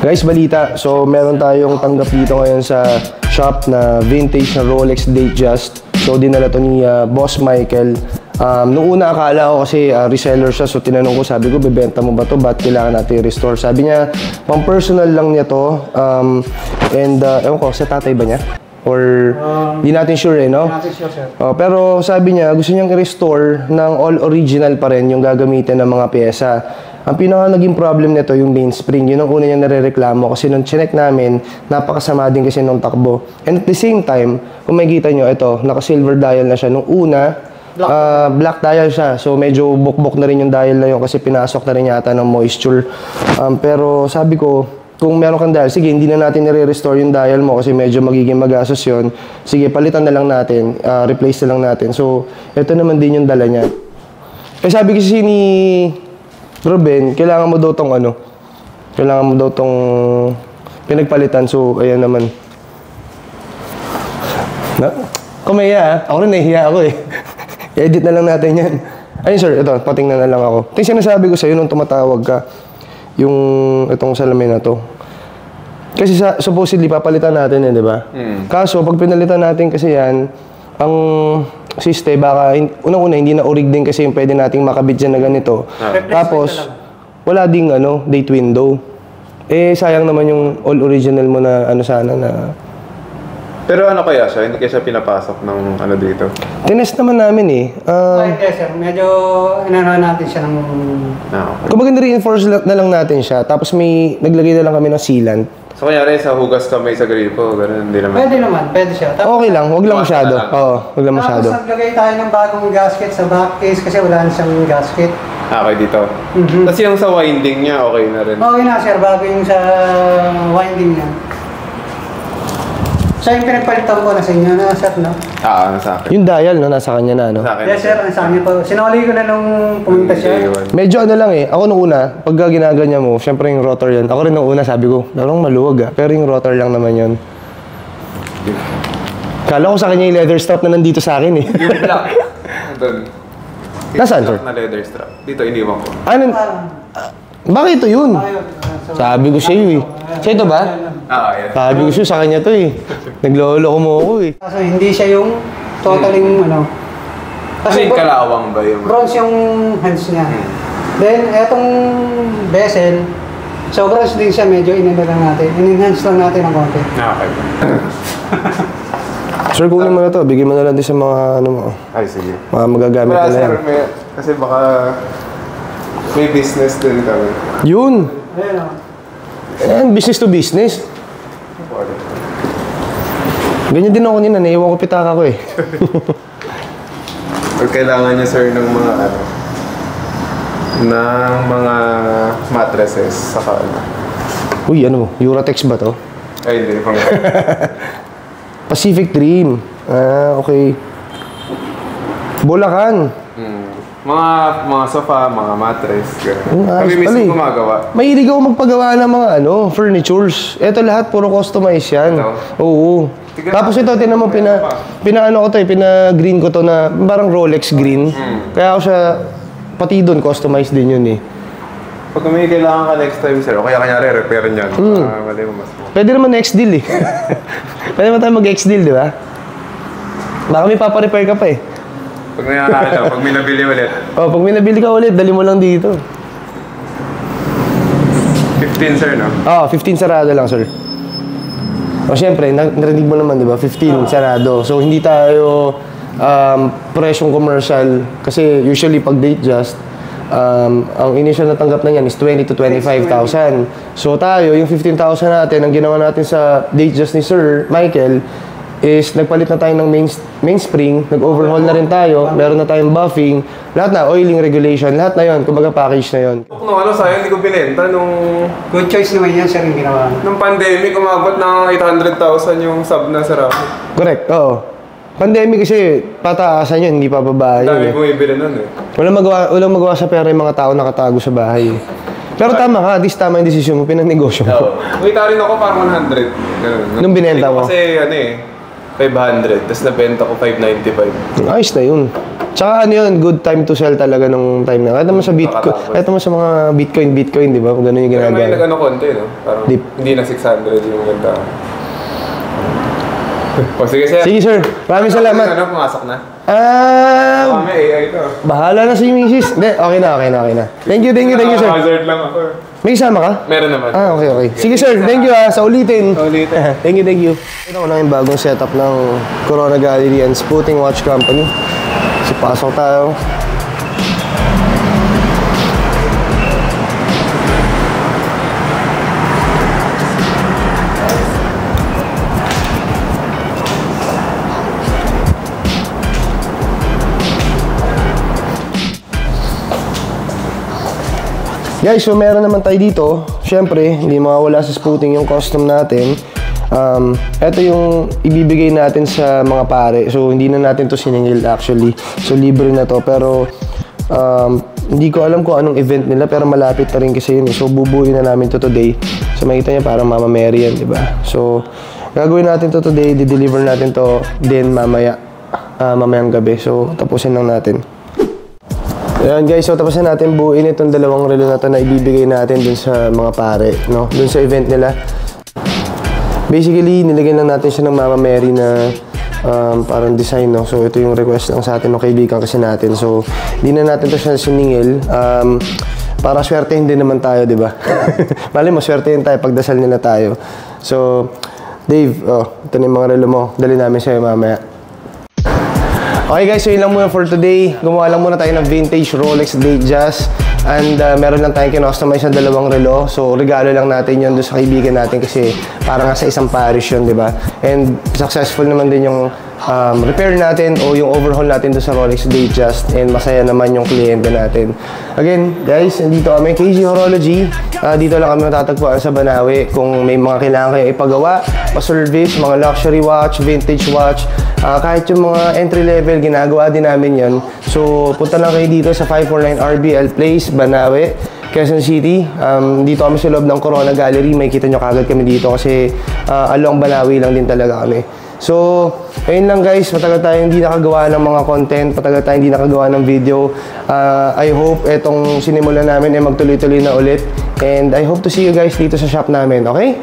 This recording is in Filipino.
Guys, balita. So, meron tayong tanggap dito ngayon sa shop na vintage na Rolex Datejust. So, dinala to ni Boss Michael. Noong una akala ko kasi reseller siya. So, tinanong ko, sabi ko, bebenta mo ba to? Ba't kailangan natin i-restore? Sabi niya, pang personal lang niya to. Ewan ko, sa tatay ba niya? Or, di natin sure no? Di natin sure, sir. Pero sabi niya, gusto niyang i-restore ng all original pa rin yung gagamitin ng mga pyesa. Ang pinaka naging problem nito yung mainspring. Yun ang una niya narereklamo kasi nung chinek namin, napakasama din kasi nung takbo. And at the same time, kung makikita nyo, ito, naka-silver dial na siya. Nung una, black dial siya. So medyo bukbok na rin yung dial na yun kasi pinasok na rin yata ng moisture. Pero sabi ko, kung meron kang dial, sige, hindi na natin nire-restore yung dial mo kasi medyo magiging magastos yun. Sige, palitan na lang natin, replace na lang natin. So, ito naman din yung dala niya. Eh sabi kasi ni Ruben, kailangan mo daw tong kailangan mo daw tong pinagpalitan. So, ayan naman. Kumaya, ako rin nahihiya ako eh. I-edit na lang natin yan. Ayun sir, ito, patingnan na lang ako. Ito yung sinasabi ko sa'yo nung tumatawag ka. Yung itong salamin na to. Kasi supposedly papalitan natin di ba? Kaso, pag pinalitan natin kasi yan, ang siste, baka, unang-una, hindi na orig din kasi yung pwede nating makabit dyan na ganito. Tapos, wala ding, date window. Eh, sayang naman yung all original mo na, sana na... Pero ano kaya siya? Hindi kaya siya pinapasok ng dito? Tinest naman namin eh. Yes, sir. Medyo, natin siya ng... Okay. Kumbaga, reinforce na lang natin siya. Tapos naglagay na lang kami ng sealant. So, kanyari sa hugas kamay sa gripo, gano'n, hindi naman? Pwede naman, pwede siya. Tapos, okay lang, huwag lang masyado. Oo, huwag lang masyado. Tapos naglagay tayo ng bagong gasket sa back case kasi wala na siyang gasket. Okay, dito. Tapos yung sa winding niya, okay na rin? Okay na, sir. Bago yung sa winding niya. So, yung pinagpalitan ko na sa inyo, sir, no? Nasa akin. Yung dial, nasa kanya na, Sa akin. Yes, sir. Nasa akin po. Sinuli ko na nung pumunta siya. Medyo lang eh. Ako nung una, pag ginaganya mo, syempre yung rotor yan. Ako rin nung una, sabi ko, larong maluwag Pero yung rotor lang naman yun. Kala ko sa kanya yung leather strap na nandito sa akin eh. Yung black. Doon. Nasaan, sir? Na leather strap. Dito, iniwan ko. Bakit ito yun? Sabi ko sa'yo eh. Sa ito ba? Yan. Sabi ko sa'yo, sa kanya to eh. Naglolo mo ako eh. Kaso hindi siya yung totaling Kasi kalawang ba yung... bronze yung hands niya. Then, etong bezel, so bronze din siya, medyo in-enhance lang natin ng konti. Okay. Sir, kunin mo na to. Bigyan mo na lang din sa mga mo. Ay, sige. Mga magagamit na yan. Kasi baka may business din kami. Yun! Ayun o. Ayan, business to business. Ganyan din ako nina, naiwan ko pitaka ko eh. Pag kailangan niya sir ng mga mattresses saka Uy, Uratex ba to? Ay, hindi. Pacific Dream. Okay. Bulacan. Mga sofa, mga mattress. Kami mismo gumagawa. Mahilig ako magpagawa ng mga furnitures. Ito lahat, puro customize yan. Oo. Tapos ito, tinan mo, pina-green ko to na parang Rolex green. Kaya ako siya, pati doon, customize din yun eh. Pag may kailangan ka next time, sir, o kaya kanyari, repair niyan. Mali mo mas mo. Pwede naman next deal eh. Pwede naman tayo mag-ex deal, di ba? Baka may paparepair ka pa eh. Pag may nabili ulit. Pag may nabili ka ulit, dali mo lang dito. 15, sir, no? 15 sarado lang, sir. O syempre, narinig mo naman, di ba? 15 sarado. So, hindi tayo presyong commercial. Kasi usually, pag Datejust, ang initial na tanggap na yan is 20 to 25,000. So, tayo, yung 15,000 natin, ang ginawa natin sa Datejust ni Sir Michael, is nagpalit na tayo ng mainspring, nag-overhaul na rin tayo, meron na tayong buffing, lahat na, oiling regulation, lahat na yun, kumbaga package na yun. Sayang, hindi ko binenta nung... Good choice naman yan, sir, yung ginawa. Nung pandemic, umabot ng 800,000 yung sub na sa Rapid. Correct, oo. Pandemic kasi, pataasan yun, hindi pa bababa yun. Dami bumibili nun eh. Walang magawa sa pera yung mga tao nakatago sa bahay. Pero tama ka, at least tama yung desisyon mo, pinanegosyo mo. Kumita rin ako parang 100. Ganun. Nung binenta mo? Kasi 500. Tapos nabenta ko 595. Ayos na yun. Tsaka ano yun, good time to sell talaga nung time na. Kahit naman sa Bitcoin, kahit naman sa mga Bitcoin, di ba? Kung gano'n yung Pero may ginagawa. nag-ano konti, no? Parang Deep. hindi na 600 yung ganda. O sige, sir. Sige sir, maraming salamat. Ano, pumasok na? Ah, May AI to. bahala na si Mrs. Hindi, okay na. Thank you sir. Hazard lang ako. May isama ka? Meron naman. Ah, okay. Sige sir, thank you sa ulitin. Ulitin. Thank you. Ito ko na yung bagong setup ng Corona Gallery and Spooting Watch Company. So, pasok tayo. Guys, so meron naman tayo dito. Siyempre, hindi mawawala sa spooting yung custom natin. Ito yung ibibigay natin sa mga pare. So, hindi na natin to siningil actually. So, libre na to. Pero, hindi ko alam kung anong event nila. Pero malapit na rin kasi yun. So, bubuin na namin to today. So, makita niya parang Mama Mary yan, diba? So, gagawin natin to today. Di-deliver natin to din mamayang gabi. So, tapusin lang natin. Ayan guys, so tapos na natin buuin itong dalawang relo na to na ibibigay natin dun sa mga pare, no? Dun sa event nila. Basically, nilagyan lang natin siya ng Mama Mary na parang design, no? So ito yung request lang sa atin ng kaibigan kasi natin. So hindi na natin to siya siningil. Para swertehin din naman tayo, di ba? Mali mo, swertehin tayo, pagdasal nila tayo. So, Dave, ito na yung mga relo mo. Dali namin sa'yo mamaya. Okay guys, so yun lang muna for today. Gumawa lang muna tayo ng vintage Rolex Datejust. And meron lang tayong kinostomize na dalawang relo. So regalo lang natin yun doon sa kaibigan natin kasi parang nga sa isang parish yun, di ba? And successful naman din yung repair natin o yung overhaul natin doon sa Rolex Datejust. And masaya naman yung kliyente natin. Again, guys, nandito kami KG Horology. Dito lang kami matatagpuan sa Banawe. Kung may mga kailangan kayo ipagawa, pa-service, mga luxury watch, vintage watch, kahit yung mga entry level, ginagawa din namin yan. So, punta lang kayo dito sa 549 RBL Place, Banawe, Quezon City. Dito kami sa loob ng Corona Gallery. May kita nyo kagad kami dito kasi along Banawe lang din talaga kami. So, ayun lang guys. Matagal tayo hindi nakagawa ng mga content. Matagal tayo hindi nakagawa ng video. I hope etong sinimulan namin ay magtuloy-tuloy na ulit. And I hope to see you guys dito sa shop namin. Okay?